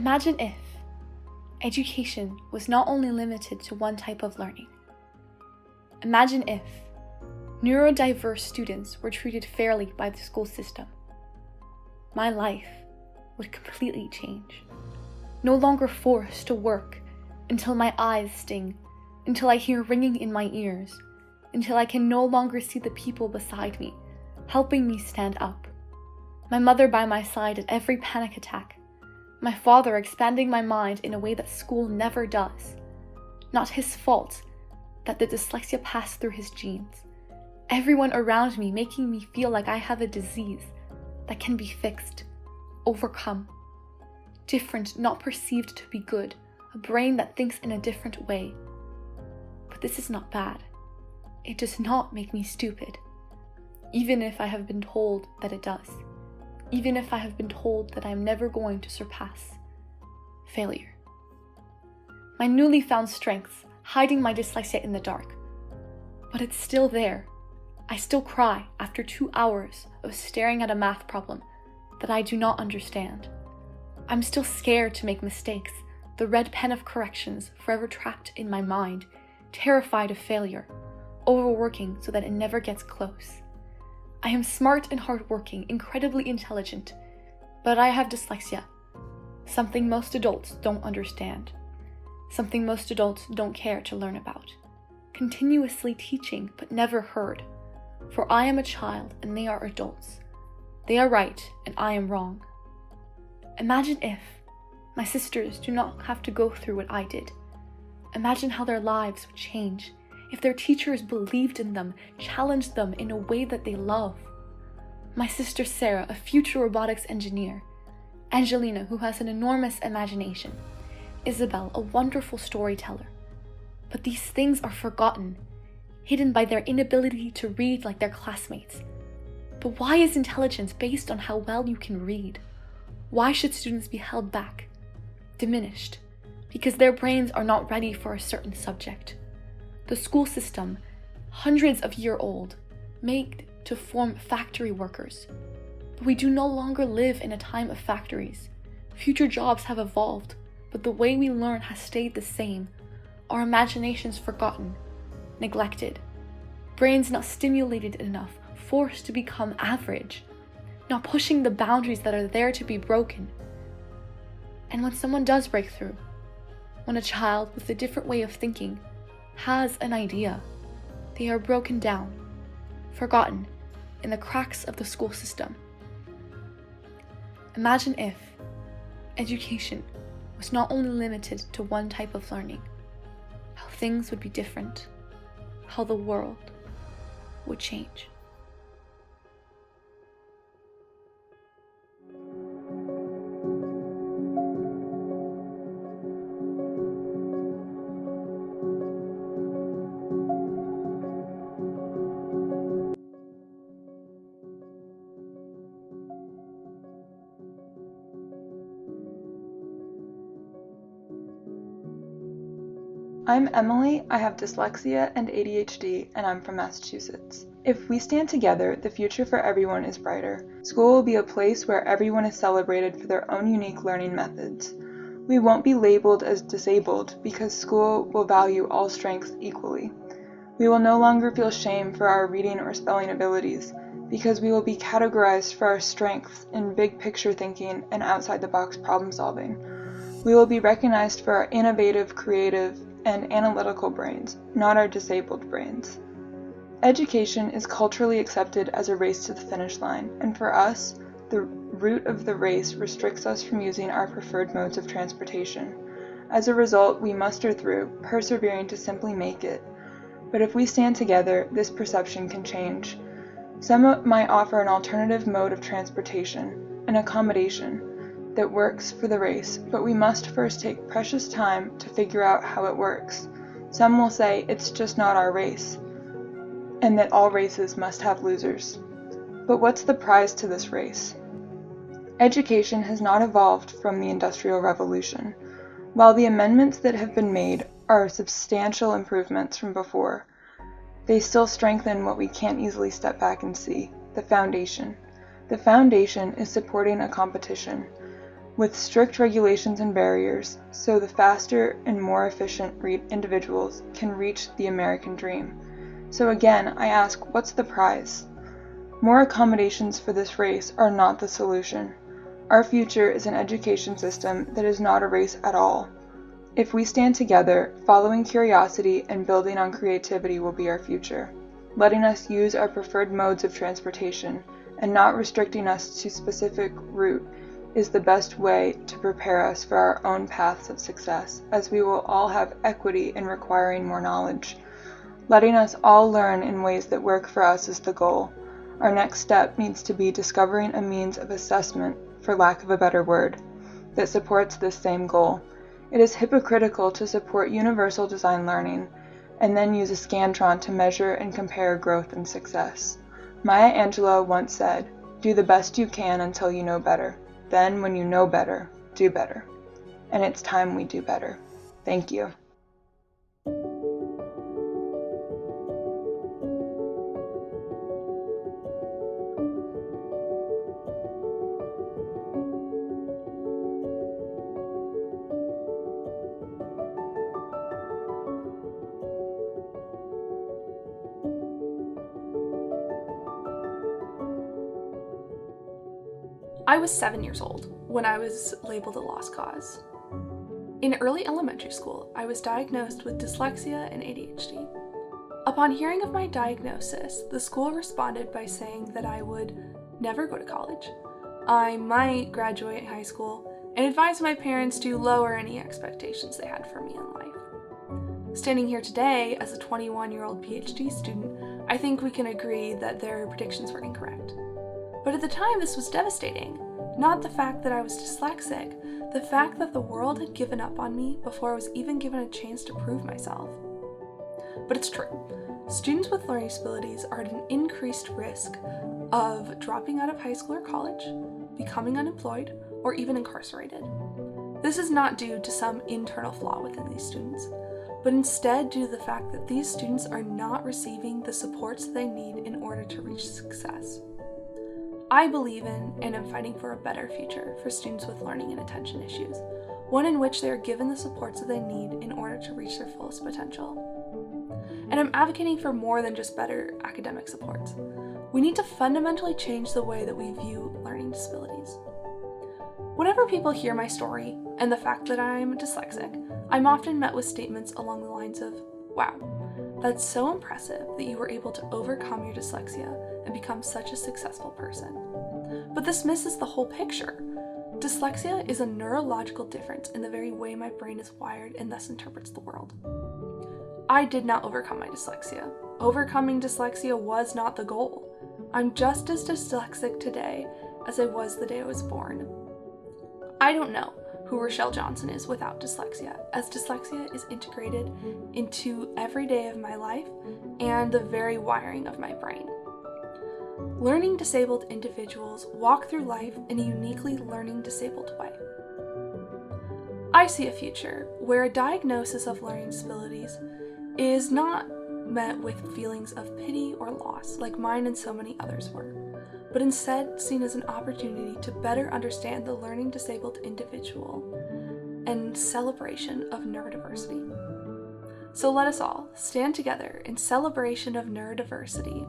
Imagine if education was not only limited to one type of learning. Imagine if neurodiverse students were treated fairly by the school system. My life would completely change. No longer forced to work until my eyes sting, until I hear ringing in my ears, until I can no longer see the people beside me, helping me stand up. My mother by my side at every panic attack. My father expanding my mind in a way that school never does. Not his fault that the dyslexia passed through his genes. Everyone around me making me feel like I have a disease that can be fixed, overcome. Different, not perceived to be good, a brain that thinks in a different way. But this is not bad. It does not make me stupid, even if I have been told that it does. Even if I have been told that I am never going to surpass failure. My newly found strengths, hiding my dyslexia in the dark. But it's still there. I still cry after 2 hours of staring at a math problem that I do not understand. I'm still scared to make mistakes, the red pen of corrections forever trapped in my mind, terrified of failure, overworking so that it never gets close. I am smart and hardworking, incredibly intelligent, but I have dyslexia, something most adults don't understand, something most adults don't care to learn about, continuously teaching but never heard, for I am a child and they are adults. They are right and I am wrong. Imagine if my sisters do not have to go through what I did. Imagine how their lives would change if their teachers believed in them, challenged them in a way that they love. My sister Sarah, a future robotics engineer. Angelina, who has an enormous imagination. Isabel, a wonderful storyteller. But these things are forgotten, hidden by their inability to read like their classmates. But why is intelligence based on how well you can read? Why should students be held back, diminished, because their brains are not ready for a certain subject? The school system, hundreds of years old, made to form factory workers. But we do no longer live in a time of factories. Future jobs have evolved, but the way we learn has stayed the same. Our imaginations forgotten, neglected. Brains not stimulated enough, forced to become average. Not pushing the boundaries that are there to be broken. And when someone does break through, when a child with a different way of thinking has an idea, they are broken down, forgotten in the cracks of the school system. Imagine if education was not only limited to one type of learning, how things would be different, how the world would change. I'm Emily, I have dyslexia and ADHD, and I'm from Massachusetts. If we stand together, the future for everyone is brighter. School will be a place where everyone is celebrated for their own unique learning methods. We won't be labeled as disabled because school will value all strengths equally. We will no longer feel shame for our reading or spelling abilities because we will be categorized for our strengths in big picture thinking and outside the box problem solving. We will be recognized for our innovative, creative, and analytical brains, not our disabled brains. Education is culturally accepted as a race to the finish line, and for us, the route of the race restricts us from using our preferred modes of transportation. As a result, we muster through, persevering to simply make it. But if we stand together, this perception can change. Some might offer an alternative mode of transportation, an accommodation, that works for the race, but we must first take precious time to figure out how it works. Some will say it's just not our race, and that all races must have losers. But what's the prize to this race? Education has not evolved from the Industrial Revolution. While the amendments that have been made are substantial improvements from before, they still strengthen what we can't easily step back and see, the foundation. The foundation is supporting a competition. with strict regulations and barriers, so the faster and more efficient individuals can reach the American dream. So again, I ask, what's the prize? More accommodations for this race are not the solution. Our future is an education system that is not a race at all. If we stand together, following curiosity and building on creativity will be our future. Letting us use our preferred modes of transportation and not restricting us to specific route is the best way to prepare us for our own paths of success, as we will all have equity in requiring more knowledge. Letting us all learn in ways that work for us is the goal. Our next step needs to be discovering a means of assessment, for lack of a better word, that supports this same goal. It is hypocritical to support universal design learning and then use a Scantron to measure and compare growth and success. Maya Angelou once said, "Do the best you can until you know better. Then, when you know better, do better." And it's time we do better. Thank you. I was 7 years old when I was labeled a lost cause. In early elementary school, I was diagnosed with dyslexia and ADHD. Upon hearing of my diagnosis, the school responded by saying that I would never go to college, I might graduate high school, and advised my parents to lower any expectations they had for me in life. Standing here today as a 21-year-old PhD student, I think we can agree that their predictions were incorrect. But at the time, this was devastating. Not the fact that I was dyslexic, the fact that the world had given up on me before I was even given a chance to prove myself. But it's true. Students with learning disabilities are at an increased risk of dropping out of high school or college, becoming unemployed, or even incarcerated. This is not due to some internal flaw within these students, but instead due to the fact that these students are not receiving the supports they need in order to reach success. I believe in and am fighting for a better future for students with learning and attention issues, one in which they are given the supports that they need in order to reach their fullest potential. And I'm advocating for more than just better academic supports. We need to fundamentally change the way that we view learning disabilities. Whenever people hear my story and the fact that I'm dyslexic, I'm often met with statements along the lines of, "Wow, that's so impressive that you were able to overcome your dyslexia and become such a successful person." But this misses the whole picture. Dyslexia is a neurological difference in the very way my brain is wired and thus interprets the world. I did not overcome my dyslexia. Overcoming dyslexia was not the goal. I'm just as dyslexic today as I was the day I was born. I don't know who Rochelle Johnson is without dyslexia, as dyslexia is integrated into every day of my life and the very wiring of my brain. Learning disabled individuals walk through life in a uniquely learning disabled way. I see a future where a diagnosis of learning disabilities is not met with feelings of pity or loss like mine and so many others were, but instead seen as an opportunity to better understand the learning disabled individual and celebration of neurodiversity. So let us all stand together in celebration of neurodiversity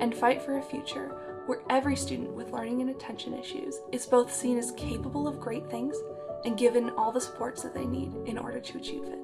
and fight for a future where every student with learning and attention issues is both seen as capable of great things and given all the supports that they need in order to achieve it.